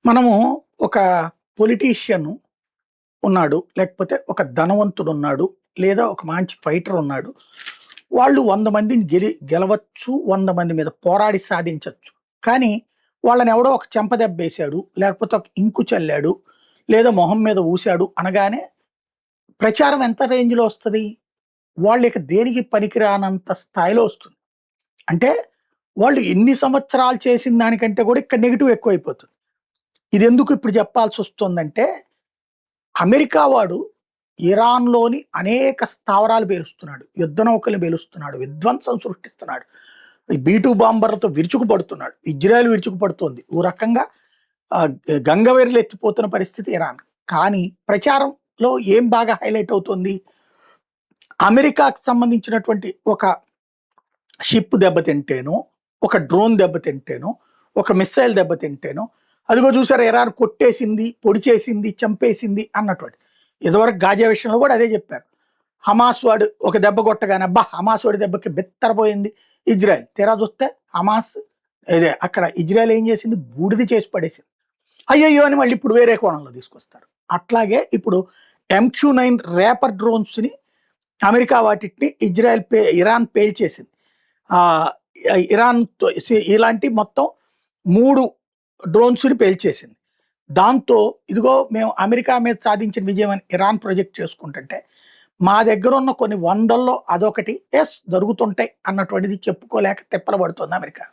మనము ఒక పొలిటీషియన్ ఉన్నాడు. లేకపోతే ఒక ధనవంతుడు ఉన్నాడు. లేదా ఒక మంచి ఫైటర్ ఉన్నాడు. వాళ్ళు 100 మందిని గెలవచ్చు. 100 మంది మీద పోరాడి సాధించొచ్చు. కానీ వాళ్ళని ఎవడో ఒక చెంపదెబ్బేశాడు. లేకపోతే ఒక ఇంకు చల్లాడు. లేదా మొహం మీద ఊసాడు అనగానే ప్రచారం ఎంత రేంజ్‌లో వస్తది? వాళ్ళిక దేనికి పనికిరానంత స్థాయిలో వస్తుంది. అంటే వాళ్ళు ఎన్ని సంవత్సరాలు చేసిన దానికంటే కూడా ఇక్కడ నెగెటివ్ ఎక్కువైపోతుంది. ఇదెందుకు ఇప్పుడు చెప్పాల్సొస్తుందంటే, అమెరికా వాడు ఇరాన్‌లోని అనేక స్థావరాలు పేలుస్తున్నాడు. యుద్ధ నౌకల్ని పేలుస్తున్నాడు. విధ్వంసం సృష్టిస్తున్నాడు. ఈ బీ-2 బాంబర్లతో విరుచుకుపడుతున్నాడు. ఇజ్రాయెల్ విరుచుకుపడుతోంది. ఓ రకంగా గంగవీరులు ఎత్తిపోతున్న పరిస్థితి ఇరాన్. కానీ ప్రచారంలో ఏం బాగా హైలైట్ అవుతుంది? అమెరికాకి సంబంధించినటువంటి ఒక షిప్ దెబ్బతింటేనో, ఒక డ్రోన్ దెబ్బతింటేనో, ఒక మిస్సైల్ దెబ్బతింటేనో, అదిగో చూసారా ఇరాన్ కొట్టేసింది, పొడి చేసింది, చంపేసింది అన్నటువంటి. ఇదివరకు గాజా విషయంలో కూడా అదే చెప్పారు. హమాస్ వాడు ఒక దెబ్బ కొట్టగానే అబ్బా హమాస్ వాడి దెబ్బకి బెత్తరపోయింది ఇజ్రాయెల్. తీరా చూస్తే హమాస్ ఇదే అక్కడ ఇజ్రాయెల్ ఏం చేసింది? బూడిద చేసి పడేసింది. అయ్యయ్యో అని మళ్ళీ ఇప్పుడు వేరే కోణంలో తీసుకొస్తారు. అట్లాగే ఇప్పుడు MQ-9 రేపర్ డ్రోన్స్ని అమెరికా వాటిని ఇరాన్ పేల్చేసింది. ఇరాన్‌తో ఇలాంటి మొత్తం 3 డ్రోన్స్‌ని పేల్చేసింది. దాంతో ఇదిగో మేము అమెరికా మీద సాధించిన విజయం అని ఇరాన్ ప్రొజెక్ట్ చేసుకుంటుంటే, మా దగ్గరున్న కొన్ని వందల్లో అదొకటి జరుగుతుంటాయి అన్నటువంటిది చెప్పుకోలేక తిప్పలు పడుతోంది అమెరికా.